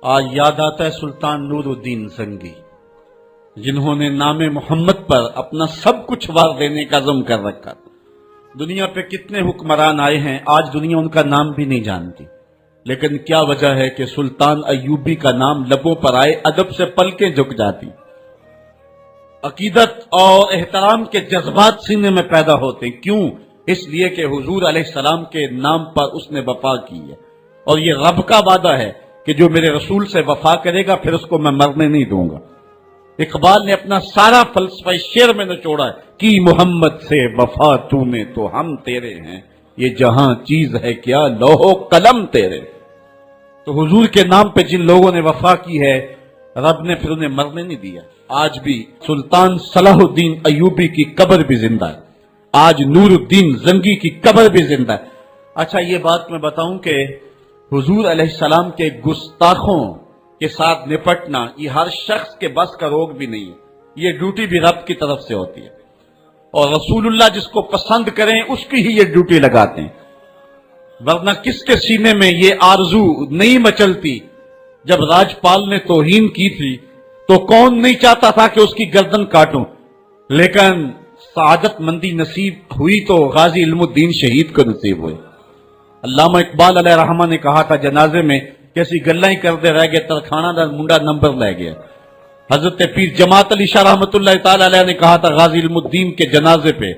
آج یاد آتا ہے سلطان نور الدین زنگی، جنہوں نے نام محمد پر اپنا سب کچھ وار دینے کا عزم کر رکھا۔ دنیا پہ کتنے حکمران آئے ہیں، آج دنیا ان کا نام بھی نہیں جانتی، لیکن کیا وجہ ہے کہ سلطان ایوبی کا نام لبوں پر آئے ادب سے پلکیں جھک جاتی، عقیدت اور احترام کے جذبات سینے میں پیدا ہوتے ہیں۔ کیوں؟ اس لیے کہ حضور علیہ السلام کے نام پر اس نے وفا کی ہے، اور یہ رب کا وعدہ ہے کہ جو میرے رسول سے وفا کرے گا پھر اس کو میں مرنے نہیں دوں گا۔ اقبال نے اپنا سارا فلسفہ شعر میں نچوڑا ہے کہ محمد سے وفا تو نے تو ہم تیرے ہیں، یہ جہاں چیز ہے کیا لوح قلم تیرے۔ تو حضور کے نام پہ جن لوگوں نے وفا کی ہے، رب نے پھر انہیں مرنے نہیں دیا۔ آج بھی سلطان صلاح الدین ایوبی کی قبر بھی زندہ ہے، آج نور الدین زنگی کی قبر بھی زندہ ہے۔ اچھا، یہ بات میں بتاؤں کہ حضور علیہ السلام کے گستاخوں کے ساتھ نپٹنا یہ ہر شخص کے بس کا روگ بھی نہیں ہے، یہ ڈیوٹی بھی رب کی طرف سے ہوتی ہے، اور رسول اللہ جس کو پسند کریں اس کی ہی یہ ڈیوٹی لگاتے ہیں، ورنہ کس کے سینے میں یہ آرزو نہیں مچلتی؟ جب راجپال نے توہین کی تھی تو کون نہیں چاہتا تھا کہ اس کی گردن کاٹوں، لیکن سعادت مندی نصیب ہوئی تو غازی علم الدین شہید کو نصیب ہوئے۔ علامہ اقبال علیہ رحمہ نے کہا تھا جنازے میں کیسی گلیں کرتے رہ گئے، ترخانہ دا منڈا نمبر لے گیا۔ حضرت پیر جماعت علی شاہ رحمۃ اللہ تعالی علیہ نے کہا تھا غازی علم الدین کے جنازے پہ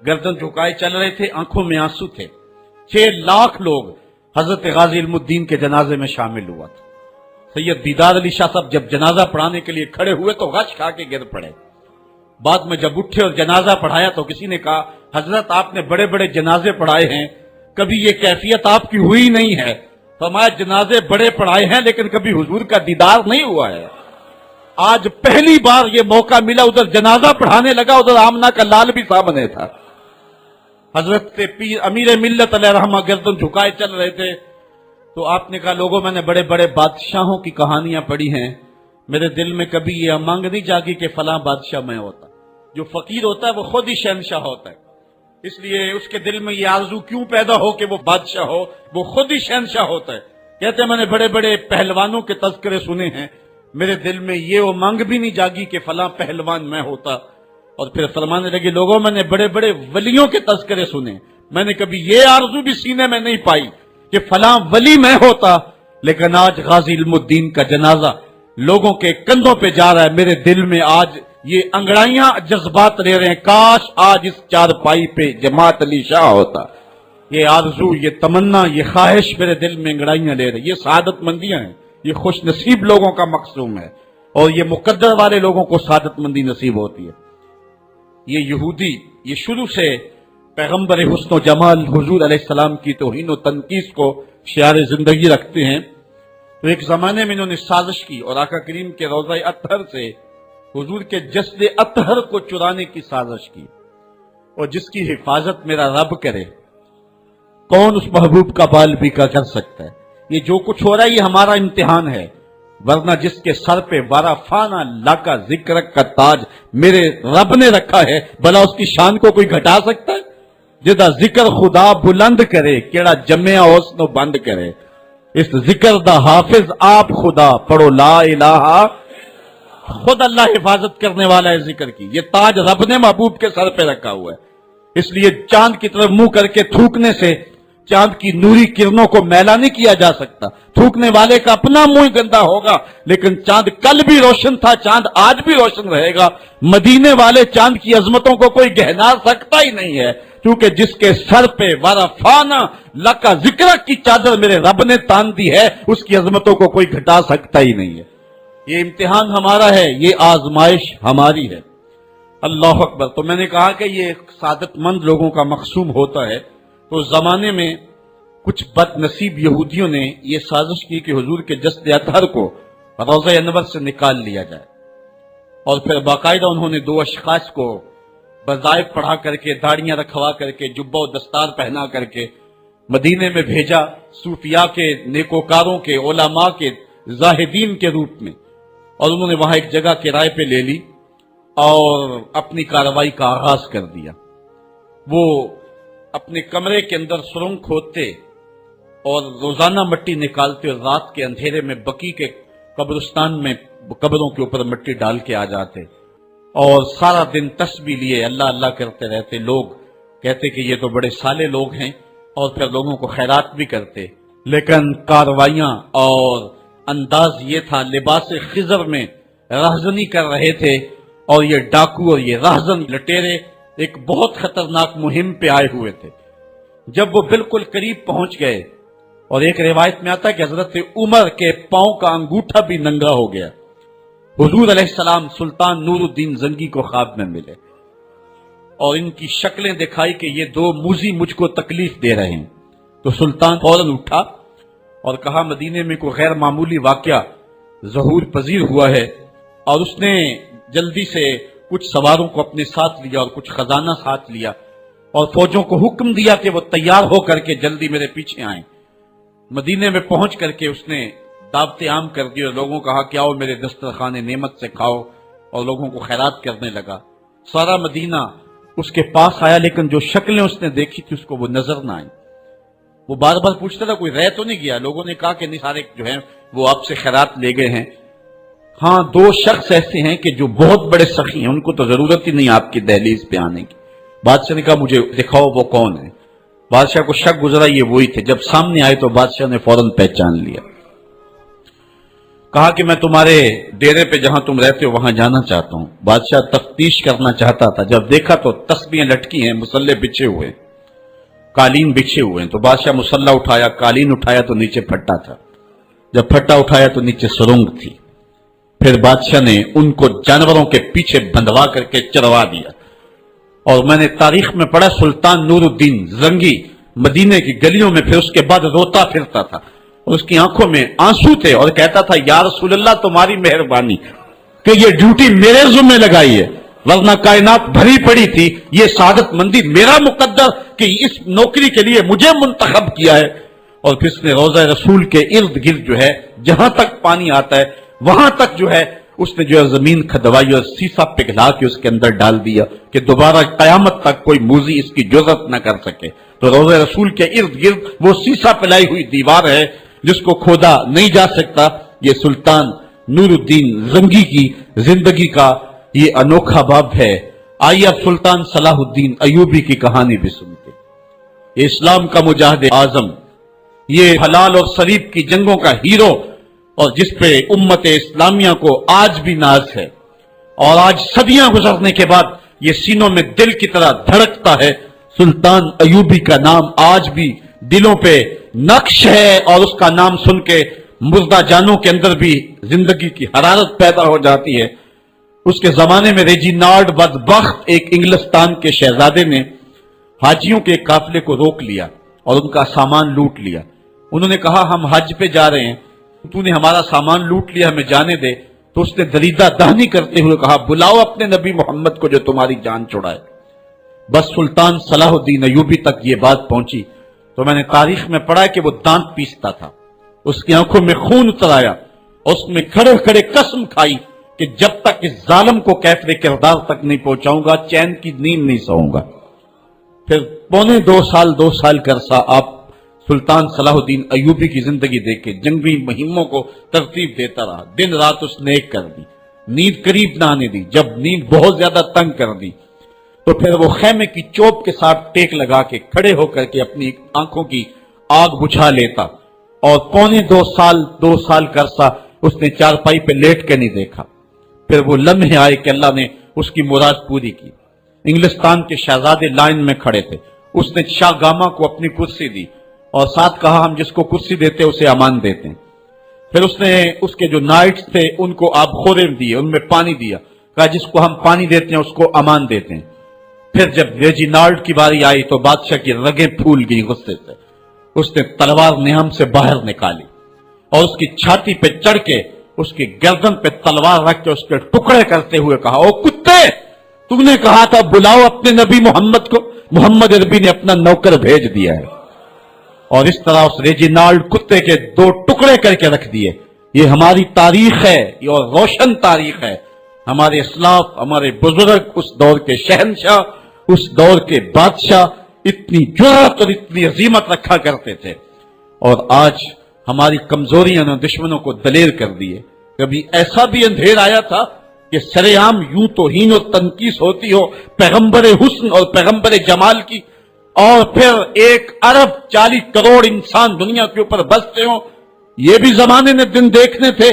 گردن جھکائے چل رہے تھے، آنکھوں میں آنسو تھے۔ 6 لاکھ لوگ حضرت غازی علم الدین کے جنازے میں شامل ہوا تھا۔ سید دیدار علی شاہ صاحب جب جنازہ پڑھانے کے لیے کھڑے ہوئے تو غش کھا کے گر پڑے۔ بعد میں جب اٹھے اور جنازہ پڑھایا تو کسی نے کہا حضرت آپ نے بڑے بڑے جنازے پڑھائے ہیں، کبھی یہ کیفیت آپ کی ہوئی نہیں ہے۔ فرمایا جنازے بڑے پڑھائے ہیں لیکن کبھی حضور کا دیدار نہیں ہوا ہے۔ آج پہلی بار یہ موقع ملا، ادھر جنازہ پڑھانے لگا، ادھر آمنہ کا لال بھی سامنے تھا۔ حضرت پیر امیر ملت علیہ رحمہ گردن جھکائے چل رہے تھے تو آپ نے کہا لوگوں میں نے بڑے بڑے بادشاہوں کی کہانیاں پڑھی ہیں، میرے دل میں کبھی یہ امنگ نہیں جاگی کہ فلاں بادشاہ میں ہوتا۔ جو فقیر ہوتا ہے وہ خود ہی شہنشاہ ہوتا ہے، اس لیے اس کے دل میں یہ آرزو کیوں پیدا ہو کہ وہ بادشاہ ہو، وہ خود ہی شہنشاہ ہوتا ہے۔ کہتے ہیں میں نے بڑے بڑے پہلوانوں کے تذکرے سنے ہیں، میرے دل میں یہ امنگ بھی نہیں جاگی کہ فلاں پہلوان میں ہوتا۔ اور پھر فرمانے لگے لوگوں میں نے بڑے بڑے ولیوں کے تذکرے سنے، میں نے کبھی یہ آرزو بھی سینے میں نہیں پائی کہ فلاں ولی میں ہوتا۔ لیکن آج غازی علم الدین کا جنازہ لوگوں کے کندھوں پہ جا رہا ہے، میرے دل میں آج یہ انگڑائیاں جذبات لے رہے ہیں، کاش آج اس چارپائی پہ جماعت علی شاہ ہوتا۔ یہ آرزو، یہ تمنا، یہ خواہش میرے دل میں انگڑائیاں لے رہے ہیں۔ یہ سعادت مندیاں ہیں، یہ خوش نصیب لوگوں کا مقصوم ہے، اور یہ مقدر والے لوگوں کو سعادت مندی نصیب ہوتی ہے۔ یہ یہودی یہ شروع سے پیغمبر حسن و جمال حضور علیہ السلام کی توہین و تنقیص کو شعار زندگی رکھتے ہیں۔ تو ایک زمانے میں انہوں نے سازش کی اور آقا کریم کے روضہ اطہر سے حضور کے جسد اطہر کو چرانے کی سازش کی، اور جس کی حفاظت میرا رب کرے کون اس محبوب کا بال بھی کر سکتا ہے۔ یہ جو کچھ ہو رہا ہے یہ ہمارا امتحان ہے، ورنہ جس کے سر پہ بارہ فانا لاکا ذکر کا تاج میرے رب نے رکھا ہے، بھلا اس کی شان کو کوئی گھٹا سکتا ہے؟ جدا ذکر خدا بلند کرے کیڑا جمعہ حسن و بند کرے، اس ذکر دا حافظ آپ خدا پڑھو لا الہ، خود اللہ حفاظت کرنے والا ہے ذکر کی۔ یہ تاج رب نے محبوب کے سر پہ رکھا ہوا ہے، اس لیے چاند کی طرف منہ کر کے تھوکنے سے چاند کی نوری کرنوں کو میلا نہیں کیا جا سکتا۔ تھوکنے والے کا اپنا منہ گندا ہوگا، لیکن چاند کل بھی روشن تھا، چاند آج بھی روشن رہے گا۔ مدینے والے چاند کی عظمتوں کو کوئی گہنا سکتا ہی نہیں ہے، کیونکہ جس کے سر پہ وارفانا لکا ذکر کی چادر میرے رب نے تان دی ہے، اس کی عظمتوں کو کوئی گھٹا سکتا ہی نہیں ہے۔ یہ امتحان ہمارا ہے، یہ آزمائش ہماری ہے۔ اللہ اکبر۔ تو میں نے کہا کہ یہ سعادت مند لوگوں کا مقصوم ہوتا ہے۔ تو زمانے میں کچھ بد نصیب یہودیوں نے یہ سازش کی کہ حضور کے جسد اطہر کو روضہ انور سے نکال لیا جائے، اور پھر باقاعدہ انہوں نے 2 اشخاص کو وظائف پڑھا کر کے، داڑیاں رکھوا کر کے، جبہ و دستار پہنا کر کے مدینے میں بھیجا، صوفیاء کے، نیکوکاروں کے، علماء کے، زاہدین کے روپ میں، اور انہوں نے وہاں ایک جگہ کرائے پہ لے لی اور اپنی کارروائی کا آغاز کر دیا۔ وہ اپنے کمرے کے اندر سرنگ کھودتے اور روزانہ مٹی نکالتے اور رات کے اندھیرے میں بقی کے قبرستان میں قبروں کے اوپر مٹی ڈال کے آ جاتے اور سارا دن تسبیح لیے اللہ اللہ کرتے رہتے. لوگ کہتے کہ یہ تو بڑے صالح لوگ ہیں اور پھر لوگوں کو خیرات بھی کرتے. لیکن کاروائیاں اور انداز یہ تھا، لباس خضر میں راہزنی کر رہے تھے اور یہ ڈاکو اور یہ راہزن لٹیرے ایک بہت خطرناک مہم پہ آئے ہوئے تھے. جب وہ بالکل قریب پہنچ گئے اور ایک روایت میں آتا ہے کہ حضرت عمر کے پاؤں کا انگوٹھا بھی ننگا ہو گیا. حضور علیہ السلام سلطان نور الدین زنگی کو خواب میں ملے اور ان کی شکلیں دکھائی کہ یہ دو موذی مجھ کو تکلیف دے رہے ہیں. تو سلطان فوراً اٹھا اور کہا مدینے میں کوئی غیر معمولی واقعہ ظہور پذیر ہوا ہے، اور اس نے جلدی سے کچھ سواروں کو اپنے ساتھ لیا اور کچھ خزانہ ساتھ لیا اور فوجوں کو حکم دیا کہ وہ تیار ہو کر کے جلدی میرے پیچھے آئیں. مدینے میں پہنچ کر کے اس نے دعوت عام کر دی اور لوگوں کہا کہ آؤ میرے دسترخوان نعمت سے کھاؤ، اور لوگوں کو خیرات کرنے لگا. سارا مدینہ اس کے پاس آیا، لیکن جو شکلیں اس نے دیکھی تھی اس کو وہ نظر نہ آئی. وہ بار بار پوچھتا تھا کوئی رہ تو نہیں گیا. لوگوں نے کہا کہ نہیں، سارے جو ہیں وہ آپ سے خیرات لے گئے ہیں. ہاں، دو شخص ایسے ہیں کہ جو بہت بڑے سخی ہیں، ان کو تو ضرورت ہی نہیں آپ کی دہلیز پہ آنے کی. بادشاہ نے کہا مجھے دکھاؤ وہ کون ہے. بادشاہ کو شک گزرا یہ وہی تھے. جب سامنے آئے تو بادشاہ نے فوراً پہچان لیا. کہا کہ میں تمہارے ڈیرے پہ جہاں تم رہتے ہو وہاں جانا چاہتا ہوں. بادشاہ تفتیش کرنا چاہتا تھا. جب دیکھا تو تسبیحیں لٹکی ہیں، مصلے بچھے ہوئے، قالین بچھے ہوئے ہیں. تو بادشاہ مصلہ اٹھایا، قالین اٹھایا تو نیچے پھٹا تھا. جب پھٹا اٹھایا تو نیچے سرنگ تھی. پھر بادشاہ نے ان کو جانوروں کے پیچھے بندھوا کر کے چروا دیا. اور میں نے تاریخ میں پڑھا سلطان نور الدین زنگی مدینے کی گلیوں میں پھر اس کے بعد روتا پھرتا تھا. اس کی آنکھوں میں آنسو تھے اور کہتا تھا یا رسول اللہ تمہاری مہربانی کہ یہ ڈیوٹی میرے ذمہ لگائی ہے، ورنہ کائنات بھری پڑی تھی. یہ سعادت مندی میرا مقدر کہ اس نوکری کے لیے مجھے منتخب کیا ہے. اور پھر اس نے روضہ رسول کے ارد گرد جو ہے جہاں تک پانی آتا ہے وہاں تک جو ہے اس نے جو ہے زمین کھدوائی اور سیسا پگھلا کے اس کے اندر ڈال دیا کہ دوبارہ قیامت تک کوئی موذی اس کی جرأت نہ کر سکے. تو روضہ رسول کے ارد گرد وہ سیسا پلائی ہوئی دیوار ہے جس کو کھودا نہیں جا سکتا. یہ سلطان نور الدین زنگی کی زندگی کا یہ انوکھا باب ہے. آئیے اب سلطان صلاح الدین ایوبی کی کہانی بھی سنتے. اسلام کا مجاہد اعظم، یہ حلال اور صلیب کی جنگوں کا ہیرو، اور جس پہ امت اسلامیہ کو آج بھی ناز ہے اور آج صدیاں گزرنے کے بعد یہ سینوں میں دل کی طرح دھڑکتا ہے. سلطان ایوبی کا نام آج بھی دلوں پہ نقش ہے اور اس کا نام سن کے مردہ جانوں کے اندر بھی زندگی کی حرارت پیدا ہو جاتی ہے. اس کے زمانے میں ریجینالڈ بدبخت ایک انگلستان کے شہزادے نے حاجیوں کے قافلے کو روک لیا اور ان کا سامان لوٹ لیا. انہوں نے کہا ہم حج پہ جا رہے ہیں، تو نے ہمارا سامان لوٹ لیا، ہمیں جانے دے. تو اس نے دریدہ دہنی کرتے ہوئے کہا بلاؤ اپنے نبی محمد کو جو تمہاری جان چھڑائے. بس سلطان صلاح الدین ایوبی تک یہ بات پہنچی تو میں نے تاریخ میں پڑھا کہ وہ دانت پیستا تھا، اس کی آنکھوں میں خون اتر آیا، اس میں کھڑے کھڑے قسم کھائی کہ جب تک اس ظالم کو کیفر کردار تک نہیں پہنچاؤں گا چین کی نیند نہیں سوؤں گا. پھر پونے دو سال کا عرصہ آپ سلطان صلاح الدین ایوبی کی زندگی دیکھ کے جنگی مہموں کو ترتیب دیتا رہا. دن رات اس نے ایک کر دی، نیند قریب نہ آنے دی. جب نیند بہت زیادہ تنگ کر دی تو پھر وہ خیمے کی چوب کے ساتھ ٹیک لگا کے کھڑے ہو کر کے اپنی آنکھوں کی آگ بجھا لیتا. اور پونے دو سال کا عرصہ اس نے چارپائی پہ لیٹ کے نہیں دیکھا. پھر وہ لمحے آئے کہ اللہ نے اس کی مراد پوری کی. انگلستان کے شہزادے لائن میں کھڑے تھے. اس نے شاہ گاما کو اپنی کرسی دی اور ساتھ کہا ہم جس کو کرسی دیتے اسے امان دیتے ہیں. پھر اس نے اس کے جو نائٹس تھے ان کو آب خورے دیے، ان میں پانی دیا، کہا جس کو ہم پانی دیتے ہیں اس کو امان دیتے ہیں. پھر جب ریجینالڈ کی باری آئی تو بادشاہ کی رگیں پھول گئی غصے سے. اس نے تلوار نہم سے باہر نکالی اور اس کی چھاتی پہ چڑھ کے اس کی گردن پہ تلوار رکھ کے اس کے ٹکڑے کرتے ہوئے کہا او کتے، تم نے کہا تھا بلاؤ اپنے نبی محمد کو، محمد عربی نے اپنا نوکر بھیج دیا ہے. اور اس طرح اس ریجینالڈ کتے کے دو ٹکڑے کر کے رکھ دیے. یہ ہماری تاریخ ہے، یہ اور روشن تاریخ ہے. ہمارے اسلاف، ہمارے بزرگ اس دور کے شہنشاہ، اس دور کے بادشاہ اتنی جرأت اور اتنی عظیمت رکھا کرتے تھے. اور آج ہماری کمزوریاں نے دشمنوں کو دلیر کر دیے. کبھی ایسا بھی اندھیر آیا تھا کہ سرے عام یوں توہین اور تنقیص ہوتی ہو پیغمبر حسن اور پیغمبر جمال کی، اور پھر 1.40 کروڑ انسان دنیا کے اوپر بستے ہوں. یہ بھی زمانے نے دن دیکھنے تھے.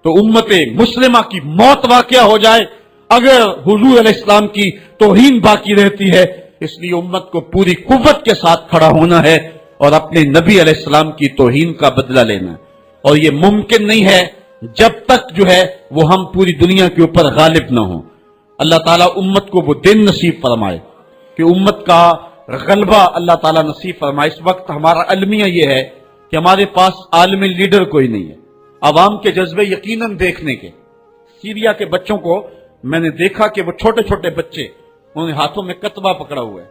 تو امت مسلمہ کی موت واقع ہو جائے اگر حضور علیہ السلام کی توہین باقی رہتی ہے. اس لیے امت کو پوری قوت کے ساتھ کھڑا ہونا ہے اور اپنے نبی علیہ السلام کی توہین کا بدلہ لینا ہے. اور یہ ممکن نہیں ہے جب تک جو ہے وہ ہم پوری دنیا کے اوپر غالب نہ ہوں. اللہ تعالیٰ امت کو وہ دن نصیب فرمائے کہ امت کا غلبہ اللہ تعالیٰ نصیب فرمائے. اس وقت ہمارا المیہ یہ ہے کہ ہمارے پاس عالمی لیڈر کوئی نہیں ہے. عوام کے جذبے یقیناً دیکھنے کے. سیریا کے بچوں کو میں نے دیکھا کہ وہ چھوٹے چھوٹے بچے، انہوں نے ہاتھوں میں کتبہ پکڑا ہوا ہے،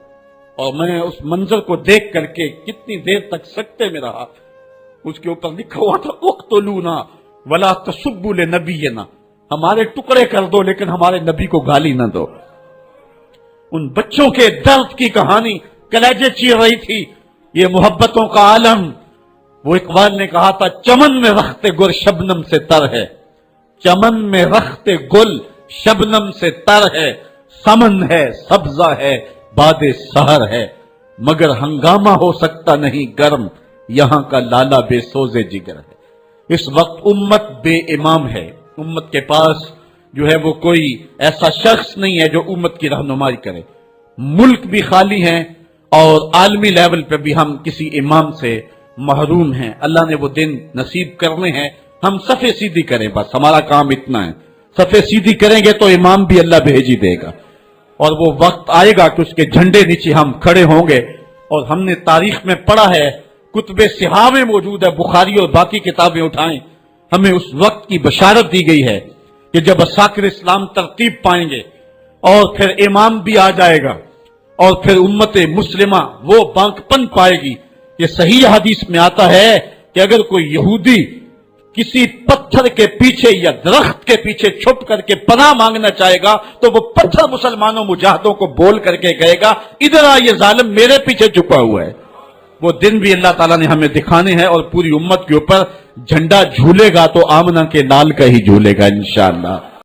اور میں نے اس منظر کو دیکھ کر کے کتنی دیر تک سکتے میں رہا. اس کے اوپر لکھا ہوا تھا اقتلونا ولا تسبوا لنبینا، ہمارے ٹکڑے کر دو لیکن ہمارے نبی کو گالی نہ دو. ان بچوں کے درد کی کہانی کلیجے چیر رہی تھی. یہ محبتوں کا عالم. وہ اقبال نے کہا تھا چمن میں رخت گل شبنم سے تر ہے، چمن میں رخت گل شبنم سے تر ہے، سمن ہے سبزہ ہے باد سحر ہے، مگر ہنگامہ ہو سکتا نہیں گرم، یہاں کا لالا بے سوزے جگر ہے. اس وقت امت بے امام ہے. امت کے پاس جو ہے وہ کوئی ایسا شخص نہیں ہے جو امت کی رہنمائی کرے. ملک بھی خالی ہیں اور عالمی لیول پہ بھی ہم کسی امام سے محروم ہیں. اللہ نے وہ دن نصیب کرنے ہیں. ہم صفے سیدھی کریں، بس ہمارا کام اتنا ہے. صفے سیدھی کریں گے تو امام بھی اللہ بھیج ہی دے گا. اور وہ وقت آئے گا کہ اس کے جھنڈے نیچے ہم کھڑے ہوں گے. اور ہم نے تاریخ میں پڑھا ہے، کتب صحاح میں موجود ہے، بخاری اور باقی کتابیں اٹھائیں، ہمیں اس وقت کی بشارت دی گئی ہے کہ جب عساکر اسلام ترتیب پائیں گے اور پھر امام بھی آ جائے گا اور پھر امت مسلمہ وہ بانک پن پائے گی. یہ صحیح حدیث میں آتا ہے کہ اگر کوئی یہودی کسی پتھر کے پیچھے یا درخت کے پیچھے چھپ کر کے پناہ مانگنا چاہے گا تو وہ پتھر مسلمانوں مجاہدوں کو بول کر کے کہے گا ادھر آ، یہ ظالم میرے پیچھے چھپا ہوا ہے. وہ دن بھی اللہ تعالیٰ نے ہمیں دکھانے ہیں اور پوری امت کے اوپر جھنڈا جھولے گا تو آمنہ کے لال کا ہی جھولے گا انشاءاللہ.